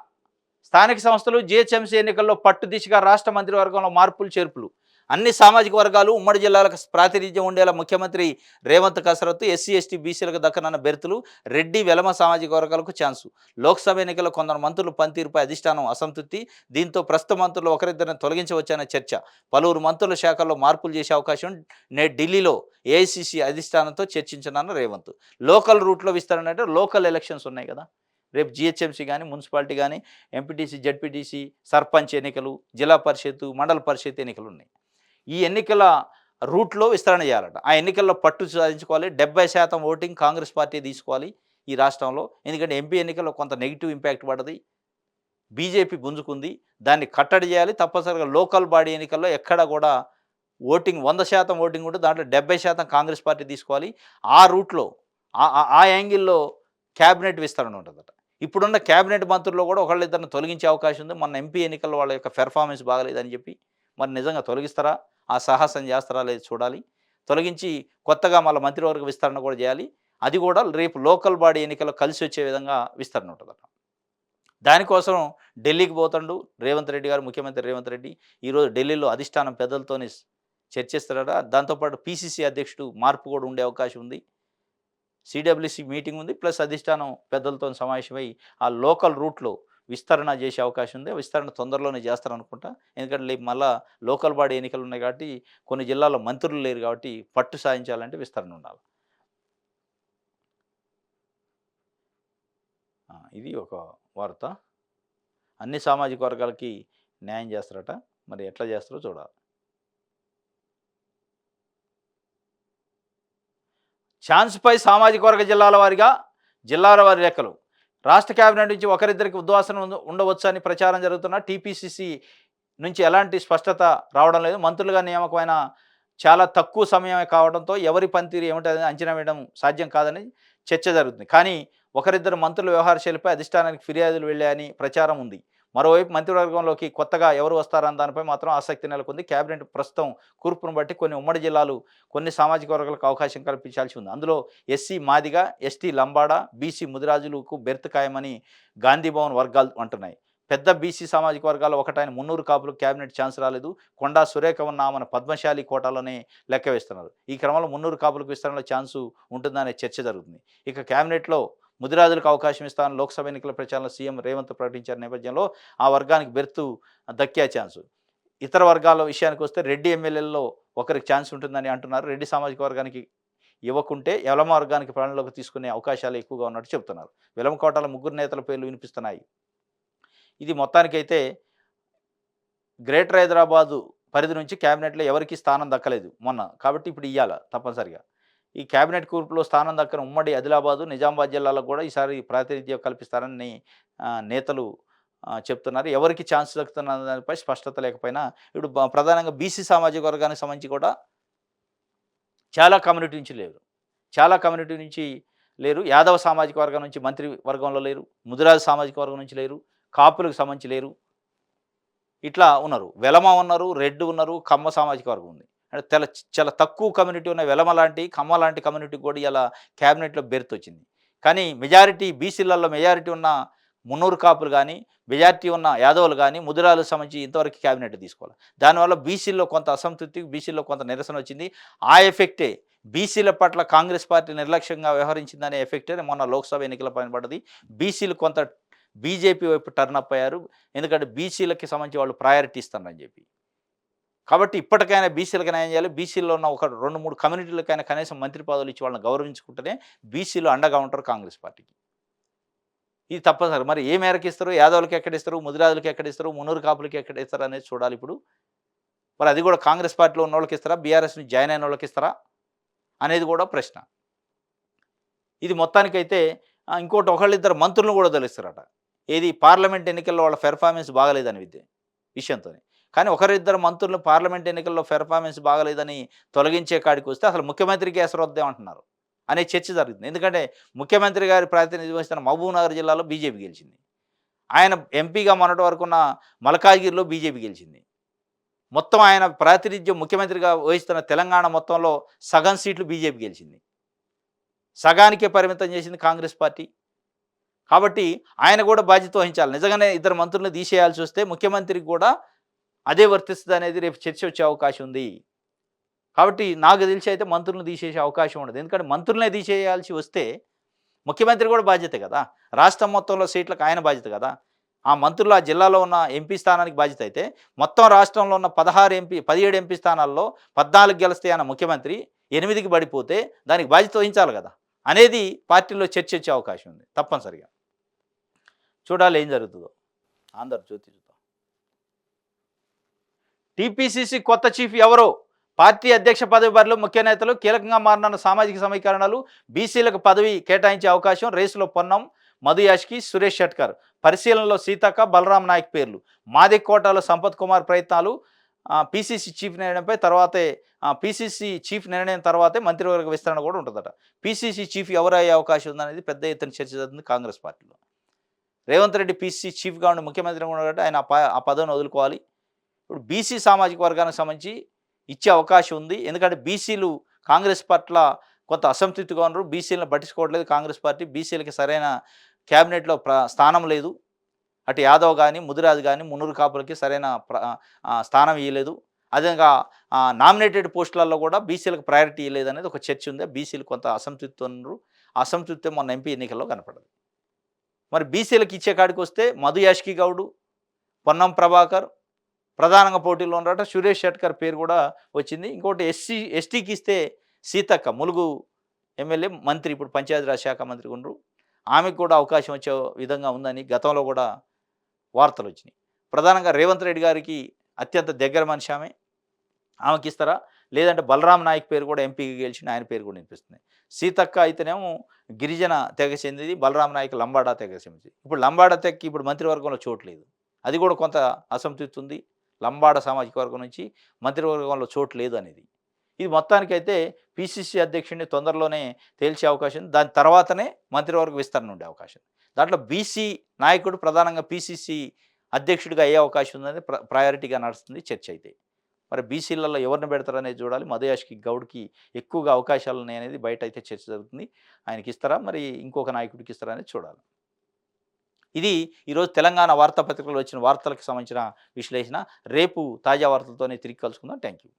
స్థానిక సంస్థలు జిహెచ్ఎంసీ ఎన్నికల్లో పట్టు దిశగా రాష్ట్ర మంత్రివర్గంలో మార్పులు చేర్పులు. అన్ని సామాజిక వర్గాలు ఉమ్మడి జిల్లాలకు ప్రాతినిధ్యం ఉండేలా ముఖ్యమంత్రి రేవంత్ కసరత్తు. ఎస్సీ, ఎస్టీ, బీసీలకు దక్కనన్న బెర్తులు. రెడ్డి, వెలమ సామాజిక వర్గాలకు ఛాన్సు. లోక్సభ ఎన్నికల్లో కొందరు మంత్రులు పనితీరుపై అధిష్టానం అసంతృప్తి. దీంతో ప్రస్తుత మంత్రులు ఒకరిద్దరిని తొలగించవచ్చనే చర్చ. పలువురు మంత్రుల శాఖల్లో మార్పులు చేసే అవకాశం. నేడు ఢిల్లీలో ఏఐసీసీ అధిష్టానంతో చర్చించనున్న రేవంత్. లోకల్ రూట్లో విస్తరణ అంటే లోకల్ ఎలక్షన్స్ ఉన్నాయి కదా, రేపు జిహెచ్ఎంసీ కానీ, మున్సిపాలిటీ కానీ, ఎంపీటీసీ, జడ్పీటీసీ, సర్పంచ్ ఎన్నికలు, జిల్లా పరిషత్తు, మండల పరిషత్ ఎన్నికలు ఉన్నాయి. ఈ ఎన్నికల రూట్లో విస్తరణ చేయాలట. ఆ ఎన్నికల్లో పట్టు సాధించుకోవాలి. 70% ఓటింగ్ కాంగ్రెస్ పార్టీ తీసుకోవాలి ఈ రాష్ట్రంలో. ఎందుకంటే ఎంపీ ఎన్నికల్లో కొంత నెగిటివ్ ఇంపాక్ట్ పడ్డది, బీజేపీ గుంజుకుంది. దాన్ని కట్టడి చేయాలి. తప్పనిసరిగా లోకల్ బాడీ ఎన్నికల్లో ఎక్కడ కూడా ఓటింగ్ 100% ఓటింగ్ ఉంటే దాంట్లో 70% కాంగ్రెస్ పార్టీ తీసుకోవాలి. ఆ రూట్లో ఆ యాంగిల్లో క్యాబినెట్ విస్తరణ ఉంటుందట. ఇప్పుడున్న క్యాబినెట్ మంత్రుల్లో కూడా ఒకళ్ళిద్దరిని తొలగించే అవకాశం ఉంది. మొన్న ఎంపీ ఎన్నికల్లో వాళ్ళ యొక్క పెర్ఫార్మెన్స్ బాగలేదని చెప్పి మరి నిజంగా తొలగిస్తారా, ఆ సాహసం చేస్తారా లేదు చూడాలి. తొలగించి కొత్తగా మళ్ళీ మంత్రివర్గ విస్తరణ కూడా చేయాలి. అది కూడా రేపు లోకల్ బాడీ ఎన్నికల్లో కలిసి వచ్చే విధంగా విస్తరణ ఉంటుందట. దానికోసం ఢిల్లీకి పోతాడు రేవంత్ రెడ్డి గారు. ముఖ్యమంత్రి రేవంత్ రెడ్డి ఈరోజు ఢిల్లీలో అధిష్టానం పెద్దలతోని చర్చిస్తారట. దాంతోపాటు పీసీసీ అధ్యక్షుడు మార్పు కూడా ఉండే అవకాశం ఉంది. సిడబ్ల్యూసీ మీటింగ్ ఉంది, ప్లస్ అధిష్టానం పెద్దలతో సమావేశమై ఆ లోకల్ రూట్లో విస్తరణ చేసే అవకాశం ఉంది. విస్తరణ తొందరలోనే చేస్తారనుకుంటా. ఎందుకంటే రేపు మళ్ళా లోకల్ బాడీ ఎన్నికలు ఉన్నాయి కాబట్టి కొన్ని జిల్లాల్లో మంత్రులు లేరు కాబట్టి పట్టు సాధించాలంటే విస్తరణ ఉండాలి. ఇది ఒక వార్త. అన్ని సామాజిక వర్గాలకి న్యాయం చేస్తారట. మరి ఎట్లా చేస్తారో చూడాలి. ఛాన్స్పై సామాజిక వర్గ జిల్లాల వారి లెక్కలు. రాష్ట్ర కేబినెట్ నుంచి ఒకరిద్దరికి ఉద్వాసన ఉండవచ్చు అని ప్రచారం జరుగుతున్న టీపీసీసీ నుంచి ఎలాంటి స్పష్టత రావడం లేదు. మంత్రులుగా నియామకమైన చాలా తక్కువ సమయమే కావడంతో ఎవరి పనితీరు ఏమిటని అంచనా వేయడం సాధ్యం కాదని చర్చ జరుగుతుంది. కానీ ఒకరిద్దరు మంత్రుల వ్యవహార శైలిపై అధిష్టానానికి ఫిర్యాదులు వెళ్ళాయని ప్రచారం ఉంది. మరోవైపు మంత్రివర్గంలోకి కొత్తగా ఎవరు వస్తారన్న దానిపై మాత్రం ఆసక్తి నెలకొంది. కేబినెట్ ప్రస్తుతం కూర్పును బట్టి కొన్ని ఉమ్మడి జిల్లాలు కొన్ని సామాజిక వర్గాలకు అవకాశం కల్పించాల్సి ఉంది. అందులో SC Madiga, ST Lambada, BC ముదిరాజులకు berth ఖాయమని గాంధీభవన్ వర్గాలు అంటున్నాయి. పెద్ద బీసీ సామాజిక వర్గాల ఒకటైన మున్నూరు కాపులకు కేబినెట్ ఛాన్స్ రాలేదు. కొండా సురేఖ ఉన్న ఆమెను పద్మశాలి కోటాలోనే లెక్క వేస్తున్నారు. ఈ క్రమంలో మున్నూరు కాపులకు విస్తరణలో ఛాన్సు ఉంటుందనే చర్చ జరుగుతుంది. ఇక కేబినెట్లో ముదిరాజులకు అవకాశం ఇస్తానని లోక్సభ ఎన్నికల ప్రచారంలో సీఎం రేవంత్ ప్రకటించిన నేపథ్యంలో ఆ వర్గానికి బెర్తు దక్కే ఛాన్సు. ఇతర వర్గాల విషయానికి వస్తే రెడ్డి ఎమ్మెల్యేలలో ఒకరికి ఛాన్స్ ఉంటుందని అంటున్నారు. రెడ్డి సామాజిక వర్గానికి ఇవ్వకుంటే వెలమ వర్గానికి ప్రాణంలోకి తీసుకునే అవకాశాలు ఎక్కువగా ఉన్నట్టు చెబుతున్నారు. వెలమ కోటాల ముగ్గురు నేతల పేర్లు వినిపిస్తున్నాయి. ఇది మొత్తానికైతే గ్రేటర్ హైదరాబాదు పరిధి నుంచి క్యాబినెట్లో ఎవరికి స్థానం దక్కలేదు మొన్న, కాబట్టి ఇప్పుడు ఇవ్వాలి తప్పనిసరిగా. ఈ కేబినెట్ కూర్పులో స్థానం దక్కన ఉమ్మడి ఆదిలాబాదు, నిజామాబాద్ జిల్లాలకు కూడా ఈసారి ప్రాతినిధ్యం కల్పిస్తారని నేతలు చెప్తున్నారు. ఎవరికి ఛాన్స్ దక్కుతున్న దానిపై స్పష్టత లేకపోయినా ఇప్పుడు ప్రధానంగా బీసీ సామాజిక వర్గానికి సంబంధించి కూడా చాలా కమ్యూనిటీ నుంచి లేరు. యాదవ సామాజిక వర్గం నుంచి మంత్రి వర్గంలో లేరు. ముదిరాజు సామాజిక వర్గం నుంచి లేరు. కాపులకు సంబంధించి లేరు. ఇట్లా ఉన్నారు. వెలమ ఉన్నారు, రెడ్డి ఉన్నారు, కమ్మ సామాజిక వర్గం ఉంది. అంటే చాలా తక్కువ కమ్యూనిటీ ఉన్న వెలమ లాంటి, కమ్మ లాంటి కమ్యూనిటీ కూడా ఇలా క్యాబినెట్లో బెర్త్ వచ్చింది. కానీ మెజారిటీ బీసీలలో మెజారిటీ ఉన్న మున్నూరు కాపులు కానీ, మెజారిటీ ఉన్న యాదవులు కానీ, ముదిరాలకు సంబంధించి ఇంతవరకు క్యాబినెట్ తీసుకోవాలి. దానివల్ల బీసీల్లో కొంత అసంతృప్తి, బీసీల్లో కొంత నిరసన వచ్చింది. ఆ ఎఫెక్టే బీసీల పట్ల కాంగ్రెస్ పార్టీ నిర్లక్ష్యంగా వ్యవహరించిందనే ఎఫెక్టే మొన్న లోక్సభ ఎన్నికల పైన పడ్డది. బీసీలు కొంత బీజేపీ వైపు టర్నప్ అయ్యారు. ఎందుకంటే బీసీలకి సంబంధించి వాళ్ళు ప్రయారిటీ ఇస్తారని చెప్పి. కాబట్టి ఇప్పటికైనా బీసీలకు న్యాయం చేయాలి. బీసీలో ఉన్న ఒక 2-3 కమ్యూనిటీలకైనా కనీసం మంత్రి పదవులు ఇచ్చి వాళ్ళని గౌరవించుకుంటేనే బీసీలు అండగా ఉంటారు కాంగ్రెస్ పార్టీకి. ఇది తప్పనిసరి. మరి ఏ మేరకు ఇస్తారు, యాదవులకి ఎక్కడిస్తారు, ముదిరాజులకి ఎక్కడిస్తారు, మున్నూరు కాపులకి ఎక్కడిస్తారు అనేది చూడాలి ఇప్పుడు. మరి అది కూడా కాంగ్రెస్ పార్టీలో ఉన్న వాళ్ళకి ఇస్తారా, బీఆర్ఎస్ నుంచి జాయిన్ అయిన వాళ్ళకి ఇస్తారా అనేది కూడా ప్రశ్న. ఇది మొత్తానికైతే ఇంకోటి ఒకళ్ళిద్దరు మంత్రులను కూడా తెలుస్తారట. ఏది పార్లమెంట్ ఎన్నికల్లో వాళ్ళ పెర్ఫార్మెన్స్ బాగలేదని విషయంతో. కానీ ఒకరిద్దరు మంత్రులు పార్లమెంట్ ఎన్నికల్లో పెర్ఫార్మెన్స్ బాగలేదని తొలగించే కాడికి వస్తే అసలు ముఖ్యమంత్రికి ఎసరొద్దాం అంటున్నారు అనే చర్చ జరుగుతుంది. ఎందుకంటే ముఖ్యమంత్రి గారి ప్రాతినిధ్యం వహిస్తున్న మహబూబ్నగర్ జిల్లాలో బీజేపీ గెలిచింది. ఆయన ఎంపీగా మొన్నటి వరకు ఉన్న మల్కాజ్గిరిలో బీజేపీ గెలిచింది. మొత్తం ఆయన ప్రాతినిధ్యం ముఖ్యమంత్రిగా వహిస్తున్న తెలంగాణ మొత్తంలో సగం సీట్లు బీజేపీ గెలిచింది. సగానికే పరిమితం చేసింది కాంగ్రెస్ పార్టీ. కాబట్టి ఆయన కూడా బాధ్యత వహించాలి. నిజంగానే ఇద్దరు మంత్రులను తీసేయాల్సి వస్తే ముఖ్యమంత్రికి కూడా అదే వర్తిస్తుంది అనేది రేపు చర్చ వచ్చే అవకాశం ఉంది. కాబట్టి నాకు తెలిసి అయితే మంత్రులను తీసేసే అవకాశం ఉండదు. ఎందుకంటే మంత్రులనే తీసేయాల్సి వస్తే ముఖ్యమంత్రి కూడా బాధ్యతే కదా! రాష్ట్రం మొత్తంలో సీట్లకు ఆయన బాధ్యత కదా! ఆ మంత్రులు ఆ జిల్లాలో ఉన్న ఎంపీ స్థానానికి బాధ్యత అయితే, మొత్తం రాష్ట్రంలో ఉన్న 17 ఎంపీ స్థానాల్లో 14 గెలుస్తాయన్న ముఖ్యమంత్రి 8కి పడిపోతే దానికి బాధ్యత వహించాలి కదా! అనేది పార్టీలో చర్చ వచ్చే అవకాశం ఉంది తప్పనిసరిగా. చూడాలి ఏం జరుగుతుందో. ఆంధ్రజ్యోతి చూద్దాం. టీపీసీసీ కొత్త చీఫ్ ఎవరో? పార్టీ అధ్యక్ష పదవి బరిలో ముఖ్య నేతలు, కీలకంగా మారనున్న సామాజిక సమీకరణలు, బీసీలకు పదవి కేటాయించే అవకాశం, రేసులో పొన్నం, మధు యాష్కి, సురేష్ షట్కర్, పరిశీలనలో సీతక్క, బలరాం నాయక్ పేర్లు, మాదిక్ కోటాలో సంపత్ కుమార్ ప్రయత్నాలు, పీసీసీ చీఫ్ నిర్ణయంపై తర్వాతే పీసీసీ చీఫ్ నిర్ణయం తర్వాతే మంత్రివర్గ విస్తరణ కూడా ఉంటుందట. పీసీసీ చీఫ్ ఎవరు అయ్యే అవకాశం ఉందనేది పెద్ద ఎత్తున చర్చ జరుగుతుంది కాంగ్రెస్ పార్టీలో. రేవంత్ రెడ్డి పీసీసీ చీఫ్గా ఉండి ముఖ్యమంత్రిగా ఉన్నాడు, ఆయన ఆ పదవిని వదులుకోవాలి. ఇప్పుడు బీసీ సామాజిక వర్గానికి సంబంధించి ఇచ్చే అవకాశం ఉంది. ఎందుకంటే బీసీలు కాంగ్రెస్ పట్ల కొంత అసంతృప్తిగా ఉన్నారు. బీసీలను పట్టించుకోవట్లేదు కాంగ్రెస్ పార్టీ. బీసీలకి సరైన క్యాబినెట్లో స్థానం లేదు. అటు యాదవ్ కానీ, ముదిరాజు కానీ, మున్నూరు కాపులకి సరైన స్థానం ఇవ్వలేదు. అదేవిధంగా నామినేటెడ్ పోస్టులలో కూడా బీసీలకు ప్రయారిటీ ఇవ్వలేదు అనేది ఒక చర్చ ఉంది. బీసీలు కొంత అసంతృప్తి ఉన్నారు. అసంతృప్తి మొన్న ఎంపీ ఎన్నికల్లో కనపడదు. మరి బీసీలకు ఇచ్చే కాడికి వస్తే మధు యాష్కి గౌడు, పొన్నం ప్రభాకర్ ప్రధానంగా పోటీలో ఉన్నారట. సురేష్ షట్కర్ పేరు కూడా వచ్చింది. ఇంకోటి ఎస్టీకి ఇస్తే సీతక్క, ములుగు ఎమ్మెల్యే, మంత్రి, ఇప్పుడు పంచాయతీరాజ్ శాఖ మంత్రి ఉండరు, ఆమెకు కూడా అవకాశం వచ్చే విధంగా ఉందని గతంలో కూడా వార్తలు వచ్చినాయి. ప్రధానంగా రేవంత్ రెడ్డి గారికి అత్యంత దగ్గర మనిషి ఆమెకి ఇస్తారా? లేదంటే బలరాం నాయక్ పేరు కూడా ఎంపీకి గెలిచిన ఆయన పేరు కూడా వినిపిస్తుంది. సీతక్క అయితేనేమో గిరిజన తెగ చెందింది, బలరాం నాయక్ లంబాడా తెగ చెందింది. ఇప్పుడు లంబాడా తెగకి ఇప్పుడు మంత్రివర్గంలో చోటు లేదు. అది కూడా కొంత అసంతృప్తి ఉంది. లంబాడ సామాజిక వర్గం నుంచి మంత్రివర్గంలో చోటు లేదు అనేది. ఇది మొత్తానికైతే పీసీసీ అధ్యక్షుడిని తొందరలోనే తేల్చే అవకాశం ఉంది. దాని తర్వాతనే మంత్రివర్గ విస్తరణ ఉండే అవకాశం. దాంట్లో బీసీ నాయకుడు ప్రధానంగా పీసీసీ అధ్యక్షుడిగా అయ్యే అవకాశం ఉందని ప్రయారిటీగా నడుస్తుంది చర్చ అయితే. మరి బీసీలలో ఎవరిని పెడతారనేది చూడాలి. మధు యాష్కి గౌడ్కి ఎక్కువగా అవకాశాలు ఉన్నాయనేది బయట అయితే చర్చ జరుగుతుంది. ఆయనకి ఇస్తారా, మరి ఇంకొక నాయకుడికి ఇస్తారా అనేది చూడాలి. ఇది ఈరోజు తెలంగాణ వార్తాపత్రికలో వచ్చిన వార్తలకు సంబంధించిన విశ్లేషణ. రేపు తాజా వార్తలతోనే తిరిగి కలుసుకుందాం. Thank you.